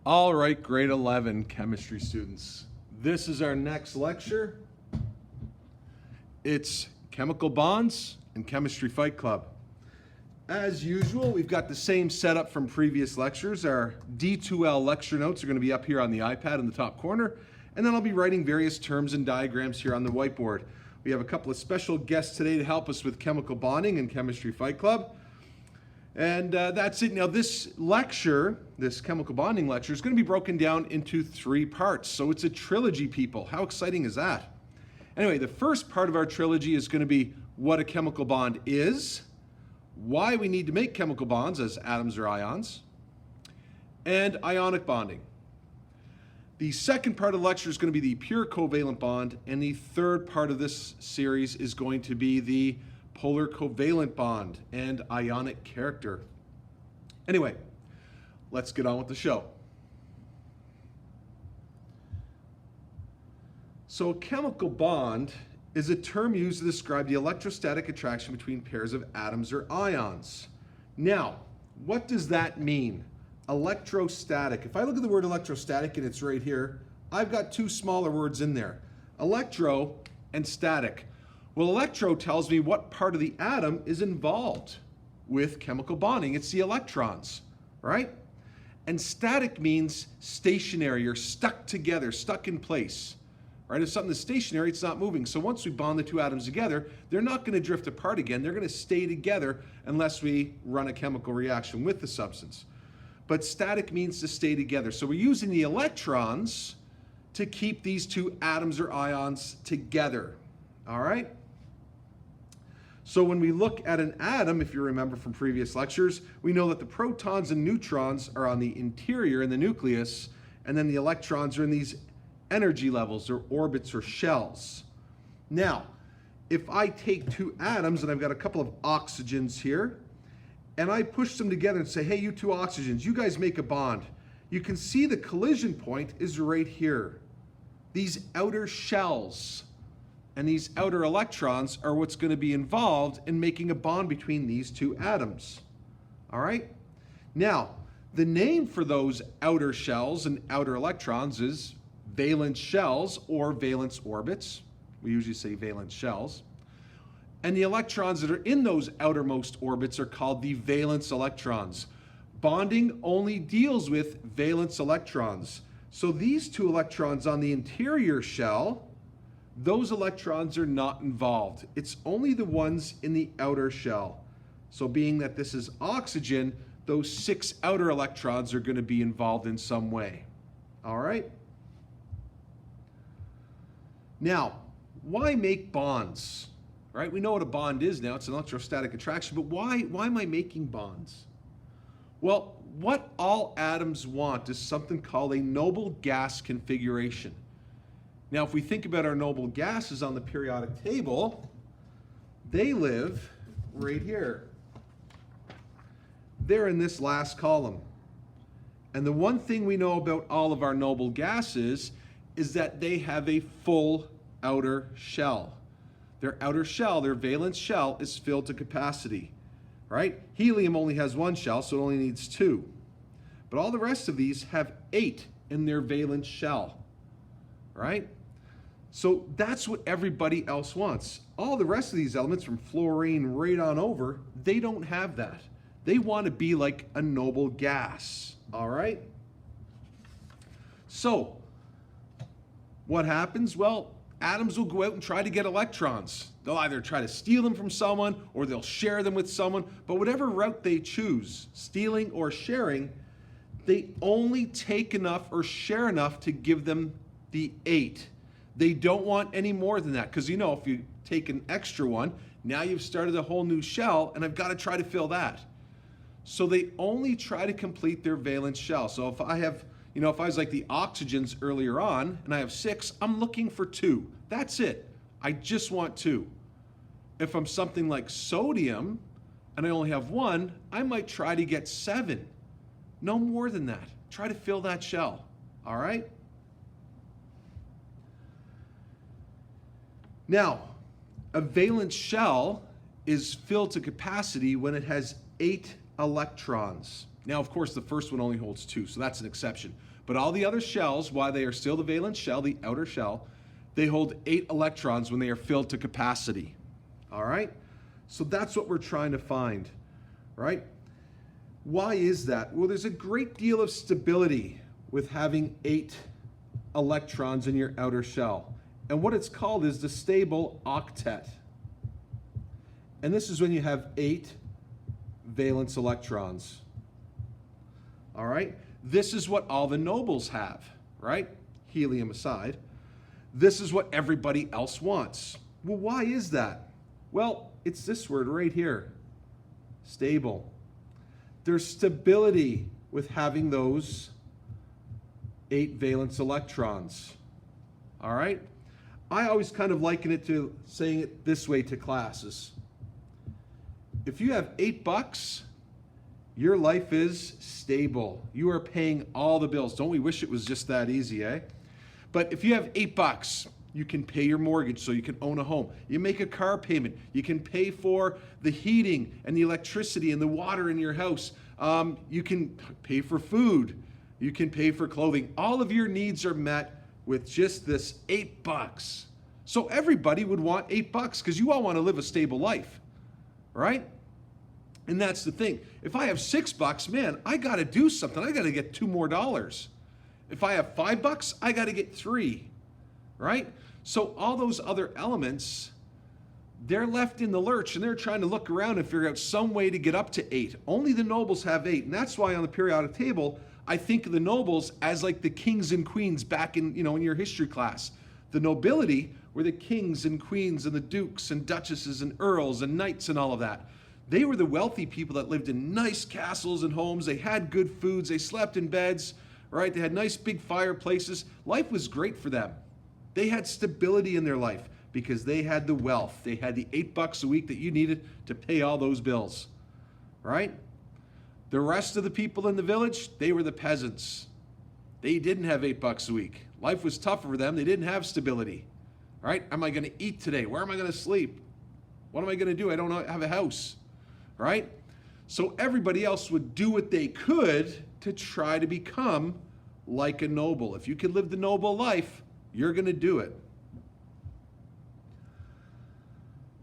All right, grade 11 chemistry students. This is our next lecture. It's Chemical Bonds and Chemistry Fight Club. As usual, we've got the same setup from previous lectures. Our D2L lecture notes are going to be up here on the iPad in the top corner, and then I'll be writing various terms and diagrams here on the whiteboard. We have a couple of special guests today to help us with chemical bonding and Chemistry Fight Club. And that's it. Now this lecture, this chemical bonding lecture, is going to be broken down into 3 parts. So it's a trilogy, people. How exciting is that? Anyway, the first part of our trilogy is going to be what a chemical bond is, why we need to make chemical bonds as atoms or ions, and ionic bonding. The second part of the lecture is going to be the pure covalent bond, and the third part of this series is going to be the polar covalent bond and ionic character. Anyway, let's get on with the show. So a chemical bond is a term used to describe the electrostatic attraction between pairs of atoms or ions. Now, what does that mean? Electrostatic. If I look at the word electrostatic and it's right here, I've got 2 smaller words in there, electro and static. Well, electro tells me what part of the atom is involved with chemical bonding. It's the electrons, right? And static means stationary or stuck together, stuck in place, right? If something is stationary, it's not moving. So once we bond the 2 atoms together, they're not going to drift apart again. They're going to stay together unless we run a chemical reaction with the substance. But static means to stay together. So we're using the electrons to keep these 2 atoms or ions together, all right? So when we look at an atom, if you remember from previous lectures, we know that the protons and neutrons are on the interior in the nucleus, and then the electrons are in these energy levels or orbits or shells. Now, if I take 2 atoms, and I've got a couple of oxygens here, and I push them together and say, hey, you 2 oxygens, you guys make a bond. You can see the collision point is right here. These outer shells and these outer electrons are what's going to be involved in making a bond between these 2 atoms. All right? Now, the name for those outer shells and outer electrons is valence shells or valence orbits. We usually say valence shells. And the electrons that are in those outermost orbits are called the valence electrons. Bonding only deals with valence electrons. So these 2 electrons on the interior shell, those electrons are not involved. It's only the ones in the outer shell. So being that this is oxygen, those 6 outer electrons are going to be involved in some way. All right? Now, why make bonds? Right? We know what a bond is now. It's an electrostatic attraction. But why am I making bonds? Well, what all atoms want is something called a noble gas configuration. Now, if we think about our noble gases on the periodic table, they live right here. They're in this last column. And the one thing we know about all of our noble gases is that they have a full outer shell. Their outer shell, their valence shell, is filled to capacity, right? Helium only has 1 shell, so it only needs 2. But all the rest of these have 8 in their valence shell, right? So that's what everybody else wants. All the rest of these elements, from fluorine right on over, they don't have that. They want to be like a noble gas, all right? So what happens? Well, atoms will go out and try to get electrons. They'll either try to steal them from someone or they'll share them with someone. But whatever route they choose, stealing or sharing, they only take enough or share enough to give them the 8. They don't want any more than that, because you know, if you take an extra one, now you've started a whole new shell, and I've got to try to fill that. So they only try to complete their valence shell. So if I have, you know, if I was like the oxygens earlier on, and I have 6, I'm looking for 2. That's it. I just want 2. If I'm something like sodium, and I only have 1, I might try to get 7. No more than that. Try to fill that shell. All right? Now, a valence shell is filled to capacity when it has 8 electrons. Now, of course, the first one only holds 2, so that's an exception. But all the other shells, while they are still the valence shell, the outer shell, they hold 8 electrons when they are filled to capacity. All right? So that's what we're trying to find, right? Why is that? Well, there's a great deal of stability with having 8 electrons in your outer shell. And what it's called is the stable octet. And this is when you have 8 valence electrons. All right? This is what all the nobles have, right? Helium aside. This is what everybody else wants. Well, why is that? Well, it's this word right here, stable. There's stability with having those 8 valence electrons. All right? I always kind of liken it to saying it this way to classes. If you have $8, your life is stable. You are paying all the bills. Don't we wish it was just that easy, eh? But if you have $8, you can pay your mortgage so you can own a home. You make a car payment. You can pay for the heating and the electricity and the water in your house. You can pay for food. You can pay for clothing. All of your needs are met with just this $8. So everybody would want $8 because you all want to live a stable life, right? And that's the thing. If I have $6, man, I got to do something. I got to get $2 more. If I have $5, I got to get 3, right? So all those other elements, they're left in the lurch and they're trying to look around and figure out some way to get up to 8. Only the nobles have 8. And that's why on the periodic table, I think of the nobles as like the kings and queens back in, in your history class. The nobility were the kings and queens and the dukes and duchesses and earls and knights and all of that. They were the wealthy people that lived in nice castles and homes. They had good foods. They slept in beds, right? They had nice big fireplaces. Life was great for them. They had stability in their life because they had the wealth. They had the $8 a week that you needed to pay all those bills, right? The rest of the people in the village, they were the peasants. They didn't have $8 a week. Life was tougher for them. They didn't have stability, right? Am I going to eat today? Where am I going to sleep? What am I going to do? I don't have a house, right? So everybody else would do what they could to try to become like a noble. If you could live the noble life, you're going to do it.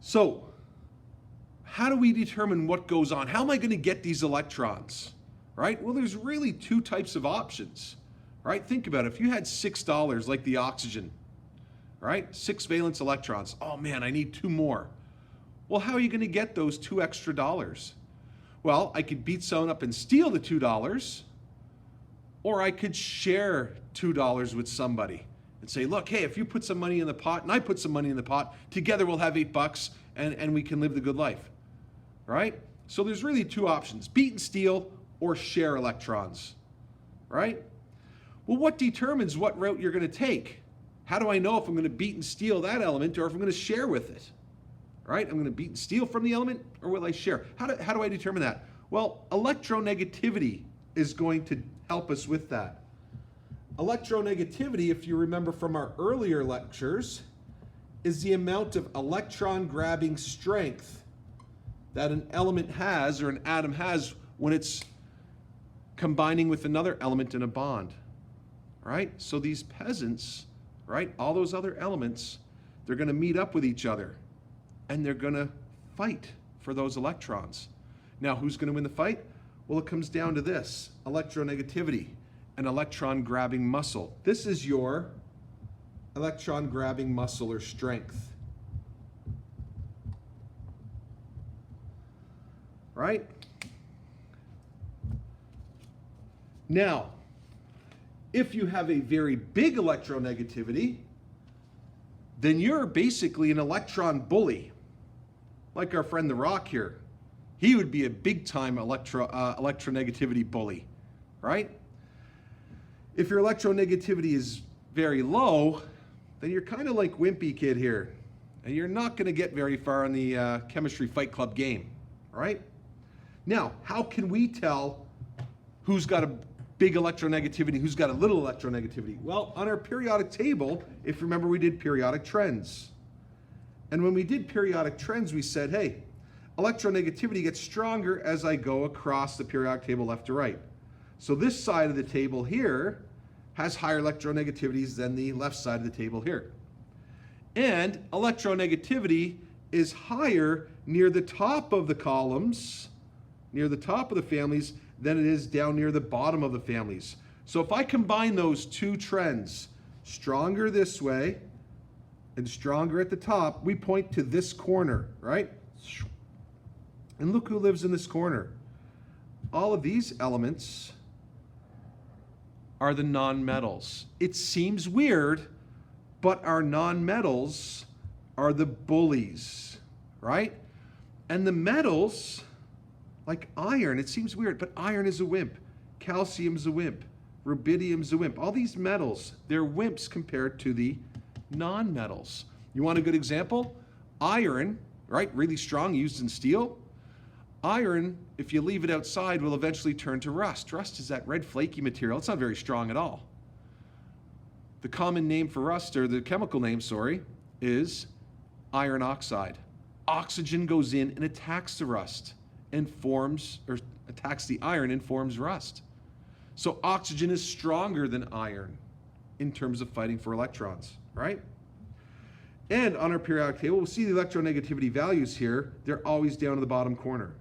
So, how do we determine what goes on? How am I going to get these electrons, right? Well, there's really 2 types of options, right? Think about it. If you had $6 like the oxygen, right? 6 valence electrons. Oh man, I need 2 more. Well, how are you going to get those 2 extra dollars? Well, I could beat someone up and steal the $2, or I could share $2 with somebody and say, look, hey, if you put some money in the pot and I put some money in the pot, together we'll have $8 and we can live the good life, right? So there's really 2 options, beat and steal or share electrons, right? Well, what determines what route you're going to take? How do I know if I'm going to beat and steal that element or if I'm going to share with it? Right? I'm going to beat and steal from the element, or will I share? How do I determine that? Well, electronegativity is going to help us with that. Electronegativity, if you remember from our earlier lectures, is the amount of electron grabbing strength that an element has, or an atom has, when it's combining with another element in a bond. Right? So these peasants, right, all those other elements, they're going to meet up with each other. And they're going to fight for those electrons. Now, who's going to win the fight? Well, it comes down to this, electronegativity, an electron-grabbing muscle. This is your electron-grabbing muscle or strength. Right? Now, if you have a very big electronegativity, then you're basically an electron bully. Like our friend The Rock here. He would be a big-time electronegativity bully, right? If your electronegativity is very low, then you're kind of like Wimpy Kid here. And you're not going to get very far in the chemistry fight club game, right? Now, how can we tell who's got a big electronegativity, who's got a little electronegativity? Well, on our periodic table, if you remember, we did periodic trends. And when we did periodic trends, we said, hey, electronegativity gets stronger as I go across the periodic table left to right. So this side of the table here has higher electronegativities than the left side of the table here. And electronegativity is higher near the top of the columns, near the top of the families, than it is down near the bottom of the families. So if I combine those two trends, stronger this way and stronger at the top, we point to this corner, right? And look who lives in this corner. All of these elements are the nonmetals. It seems weird, but our nonmetals are the bullies, right? And the metals, like iron, it seems weird, but iron is a wimp. Calcium's a wimp. Rubidium's a wimp. All these metals, they're wimps compared to the nonmetals. You want a good example? Iron, right? Really strong, used in steel. Iron, if you leave it outside, will eventually turn to rust. Rust is that red flaky material. It's not very strong at all. The common name for rust, or the chemical name, sorry, is iron oxide. Oxygen goes in and attacks the rust and forms, or attacks the iron and forms rust. So oxygen is stronger than iron in terms of fighting for electrons, right? And on our periodic table, we'll see the electronegativity values here. They're always down in the bottom corner.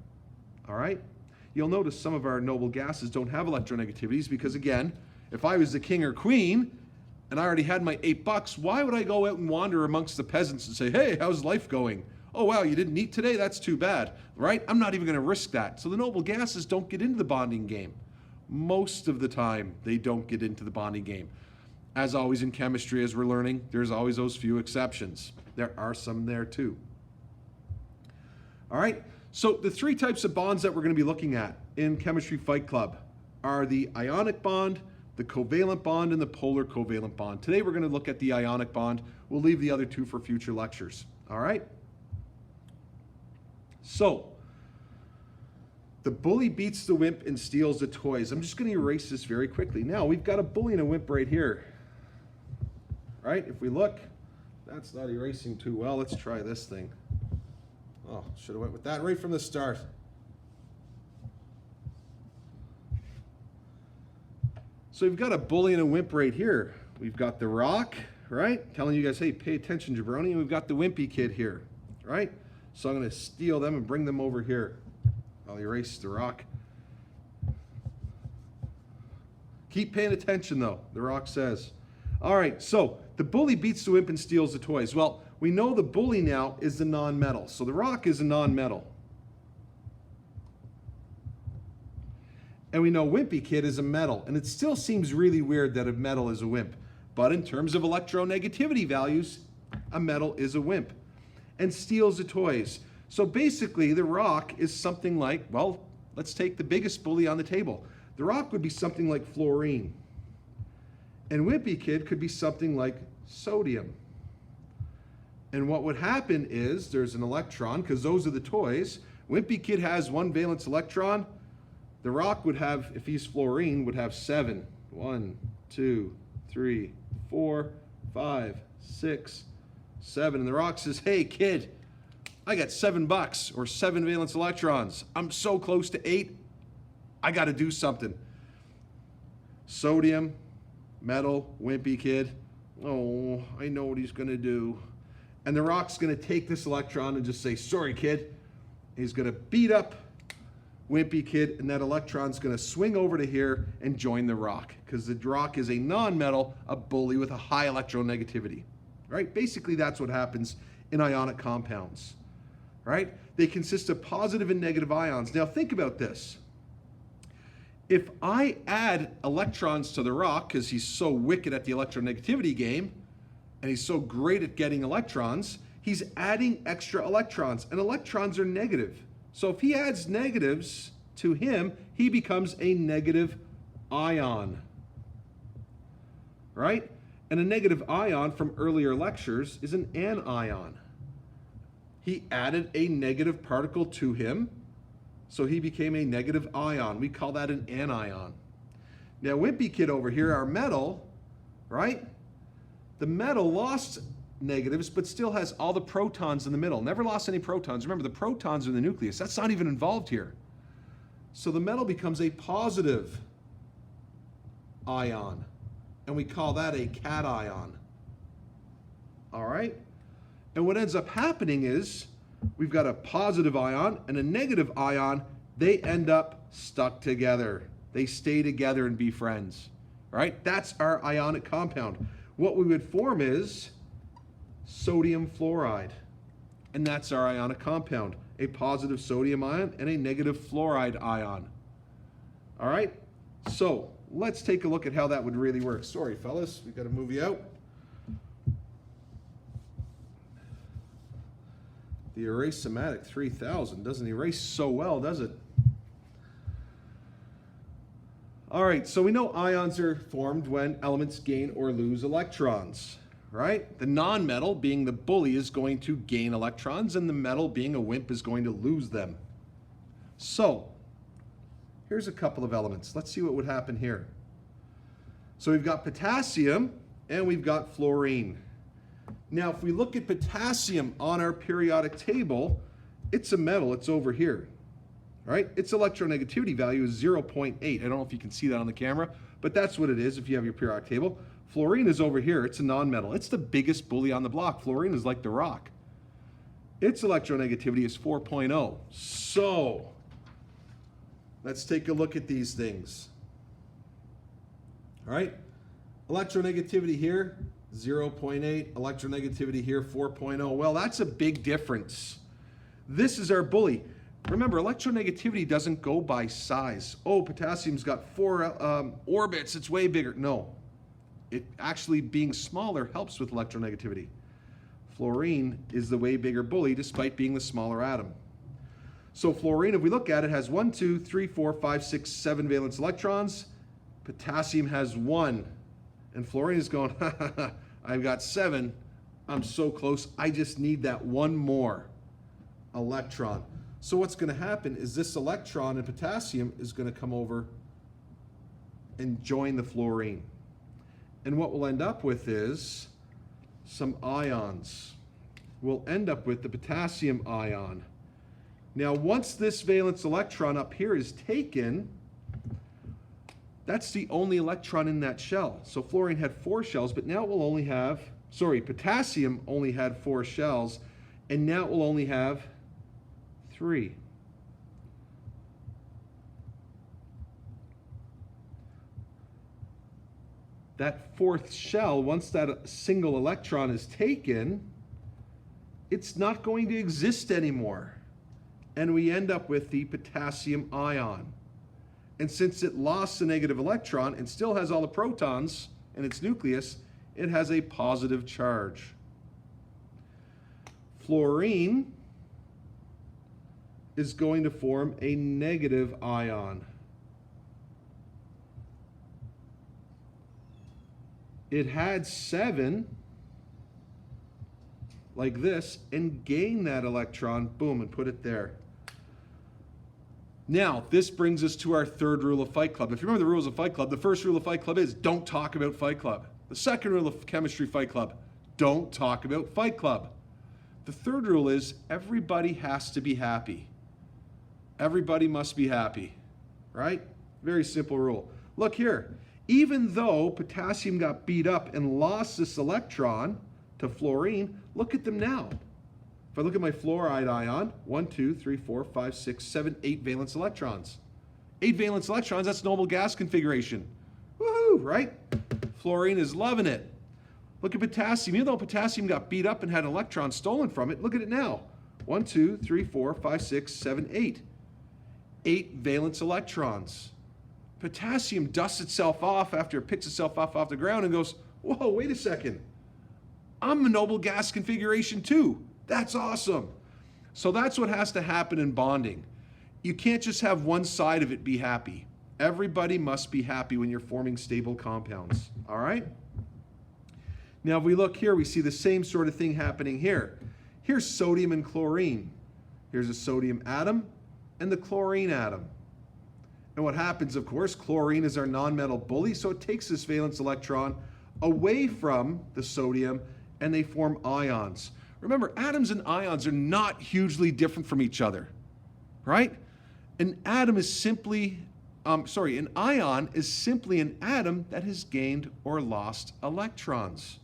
All right? You'll notice some of our noble gases don't have electronegativities because, again, if I was the king or queen and I already had my $8, why would I go out and wander amongst the peasants and say, hey, how's life going? Oh, wow, you didn't eat today? That's too bad, right? I'm not even going to risk that. So the noble gases don't get into the bonding game. Most of the time, they don't get into the bonding game. As always in chemistry, as we're learning, there's always those few exceptions. There are some there too. All right? So the three types of bonds that we're going to be looking at in Chemistry Fight Club are the ionic bond, the covalent bond, and the polar covalent bond. Today we're going to look at the ionic bond. We'll leave the other two for future lectures. All right? So, the bully beats the wimp and steals the toys. I'm just going to erase this very quickly. Now, we've got a bully and a wimp right here. Right? If we look, that's not erasing too well. Let's try this thing. Oh, should have went with that right from the start. So we've got a bully and a wimp right here. We've got the rock, right? Telling you guys, hey, pay attention, jabroni. And we've got the wimpy kid here, right? So I'm going to steal them and bring them over here. I'll erase the rock. Keep paying attention, though, the rock says. All right, so the bully beats the wimp and steals the toys. Well, we know the bully now is the non-metal. So the rock is a non-metal. And we know wimpy kid is a metal. And it still seems really weird that a metal is a wimp. But in terms of electronegativity values, a metal is a wimp. And steals the toys. So basically, the rock is something like, well, let's take the biggest bully on the table. The rock would be something like fluorine. And wimpy kid could be something like sodium. And what would happen is there's an electron, because those are the toys. Wimpy kid has one valence electron. The rock would have, if he's fluorine, would have 7. 1, 2, 3, 4, 5, 6, 7. And the rock says, hey, kid, I got $7 or 7 valence electrons. I'm so close to 8. I got to do something. Sodium, metal, wimpy kid. Oh, I know what he's going to do. And the rock's going to take this electron and just say, sorry, kid. He's going to beat up wimpy kid, and that electron's going to swing over to here and join the rock, because the rock is a non-metal, a bully with a high electronegativity. Right? Basically, that's what happens in ionic compounds. Right? They consist of positive and negative ions. Now, think about this. If I add electrons to the rock, because he's so wicked at the electronegativity game, and he's so great at getting electrons, he's adding extra electrons, and electrons are negative. So if he adds negatives to him, he becomes a negative ion, right? And a negative ion from earlier lectures is an anion. He added a negative particle to him, so he became a negative ion. We call that an anion. Now, wimpy kid over here, our metal, right? The metal lost negatives, but still has all the protons in the middle. Never lost any protons. Remember, the protons are in the nucleus. That's not even involved here. So the metal becomes a positive ion, and we call that a cation. All right? And what ends up happening is we've got a positive ion and a negative ion. They end up stuck together. They stay together and be friends. All right? That's our ionic compound. What we would form is sodium fluoride. And that's our ionic compound. A positive sodium ion and a negative fluoride ion. All right? So let's take a look at how that would really work. Sorry, fellas, we've got to move you out. The Erase-O-Matic 3000 doesn't erase so well, does it? All right, so we know ions are formed when elements gain or lose electrons, right? The nonmetal, being the bully, is going to gain electrons, and the metal, being a wimp, is going to lose them. So here's a couple of elements. Let's see what would happen here. So we've got potassium and we've got fluorine. Now, if we look at potassium on our periodic table, it's a metal. It's over here, right? Its electronegativity value is 0.8. I don't know if you can see that on the camera, but that's what it is if you have your periodic table. Fluorine is over here. It's a nonmetal. It's the biggest bully on the block. Fluorine is like the rock. Its electronegativity is 4.0. So let's take a look at these things. All right? Electronegativity here, 0.8. Electronegativity here, 4.0. Well, that's a big difference. This is our bully. Remember, electronegativity doesn't go by size. Oh, potassium's got 4 orbits. It's way bigger. No. It actually being smaller helps with electronegativity. Fluorine is the way bigger bully despite being the smaller atom. So fluorine, if we look at it, has 1, 2, 3, 4, 5, 6, 7 valence electrons. Potassium has 1. And fluorine is going, I've got 7. I'm so close. I just need that one more electron. So what's going to happen is this electron in potassium is going to come over and join the fluorine. And what we'll end up with is some ions. We'll end up with the potassium ion. Now, once this valence electron up here is taken, that's the only electron in that shell. So fluorine had 4 shells, but now it will only have, potassium only had 4 shells, and now it will only have 3. That 4th shell, once that single electron is taken, it's not going to exist anymore. And we end up with the potassium ion. And since it lost the negative electron and still has all the protons in its nucleus, it has a positive charge. Fluorine is going to form a negative ion. It had 7, like this, and gain that electron, boom, and put it there. Now, this brings us to our 3rd rule of Fight Club. If you remember the rules of Fight Club, the first rule of Fight Club is don't talk about Fight Club. The second rule of Chemistry Fight Club, don't talk about Fight Club. The 3rd rule is everybody has to be happy. Everybody must be happy, right? Very simple rule. Look here. Even though potassium got beat up and lost this electron to fluorine, look at them now. If I look at my fluoride ion, 1, 2, 3, 4, 5, 6, 7, 8 valence electrons. 8 valence electrons, that's noble gas configuration. Woohoo, right? Fluorine is loving it. Look at potassium. Even though potassium got beat up and had an electron stolen from it, look at it now. 1, 2, 3, 4, 5, 6, 7, 8. 8 valence electrons. Potassium dusts itself off after it picks itself off the ground and goes, whoa, wait a second. I'm a noble gas configuration too. That's awesome. So that's what has to happen in bonding. You can't just have one side of it be happy. Everybody must be happy when you're forming stable compounds. All right? Now, if we look here, we see the same sort of thing happening here. Here's sodium and chlorine. Here's a sodium atom and the chlorine atom. And what happens, of course, chlorine is our nonmetal bully, so it takes this valence electron away from the sodium and they form ions. Remember, atoms and ions are not hugely different from each other, right? An ion is simply an atom that has gained or lost electrons.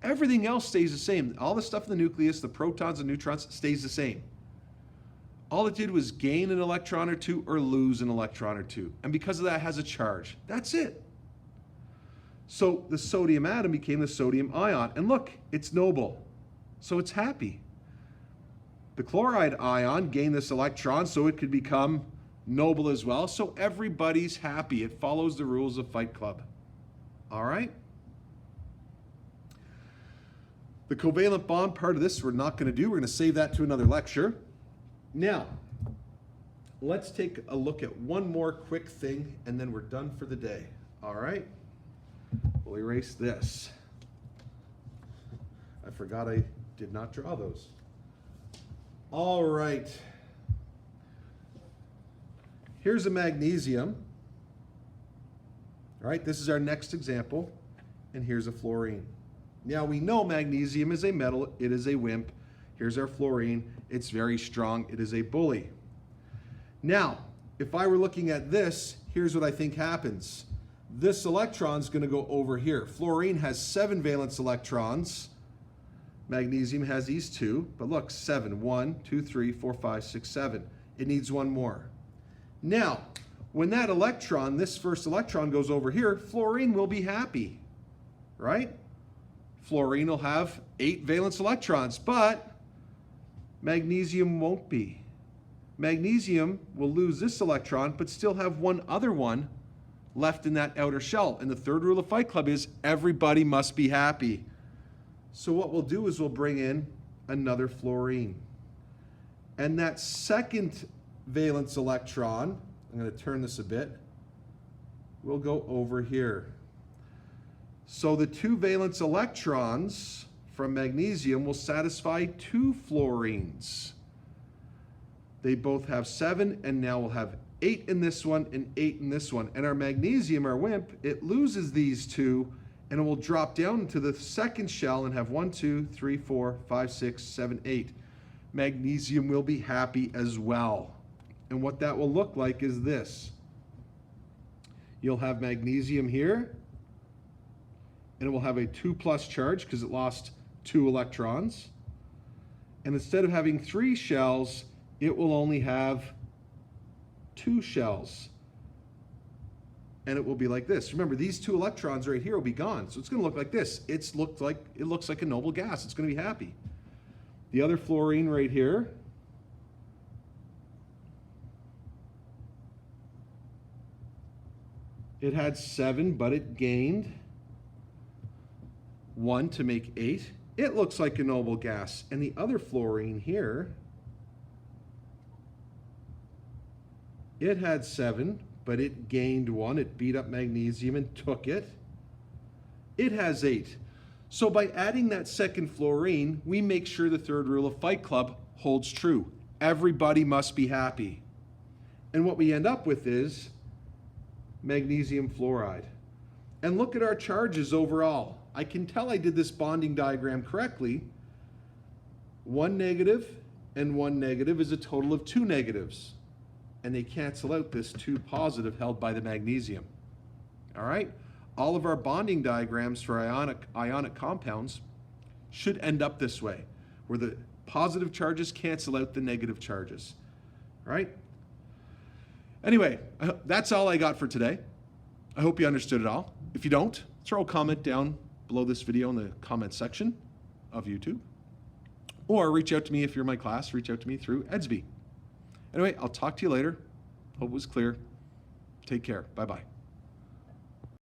Everything else stays the same. All the stuff in the nucleus, the protons and neutrons, stays the same. All it did was gain an electron or two or lose an electron or two. And because of that, it has a charge. That's it. So the sodium atom became the sodium ion. And look, it's noble. So it's happy. The chloride ion gained this electron, so it could become noble as well. So everybody's happy. It follows the rules of Fight Club. All right? The covalent bond part of this we're not going to do. We're going to save that to another lecture. Now, let's take a look at one more quick thing, and then we're done for the day. All right? We'll erase this. I forgot I did not draw those. All right. Here's a magnesium. All right, this is our next example. And here's a fluorine. Now we know magnesium is a metal, it is a WIMP. Here's our fluorine, it's very strong, it is a bully. Now, if I were looking at this, here's what I think happens. This electron's gonna go over here. Fluorine has 7 valence electrons. Magnesium has these 2, but look, 7, 1, 2, 3, 4, 5, 6, 7. It needs 1 more. Now, when that electron, this first electron goes over here, fluorine will be happy, right? Fluorine will have 8 valence electrons, but magnesium won't be. Magnesium will lose this electron, but still have one other one left in that outer shell. And the third rule of Fight Club is everybody must be happy. So what we'll do is we'll bring in another fluorine. And that second valence electron, I'm going to turn this a bit, will go over here. So the 2 valence electrons from magnesium will satisfy 2 fluorines. They both have 7, and now we'll have 8 in this one and 8 in this one. And our magnesium, our WIMP, it loses these 2, and it will drop down into the second shell and have 1, 2, 3, 4, 5, 6, 7, 8. Magnesium will be happy as well. And what that will look like is this. You'll have magnesium here, and it will have a 2+ charge because it lost 2 electrons. And instead of having 3 shells, it will only have 2 shells. And it will be like this. Remember, these 2 electrons right here will be gone. So it's going to look like this. It looks like a noble gas. It's going to be happy. The other fluorine right here, it had 7, but it gained 1 to make 8. It looks like a noble gas. And the other fluorine here, it had 7, but it gained 1. It beat up magnesium and took it. It has 8. So by adding that second fluorine, we make sure the third rule of Fight Club holds true. Everybody must be happy. And what we end up with is magnesium fluoride. And look at our charges overall. I can tell I did this bonding diagram correctly. 1 negative and 1 negative is a total of 2 negatives. And they cancel out this 2 positive held by the magnesium. All right? All of our bonding diagrams for ionic compounds should end up this way, where the positive charges cancel out the negative charges. All right? Anyway, that's all I got for today. I hope you understood it all. If you don't, throw a comment down below this video in the comment section of YouTube. Or reach out to me if you're in my class. Reach out to me through Edsby. Anyway, I'll talk to you later. Hope it was clear. Take care. Bye-bye.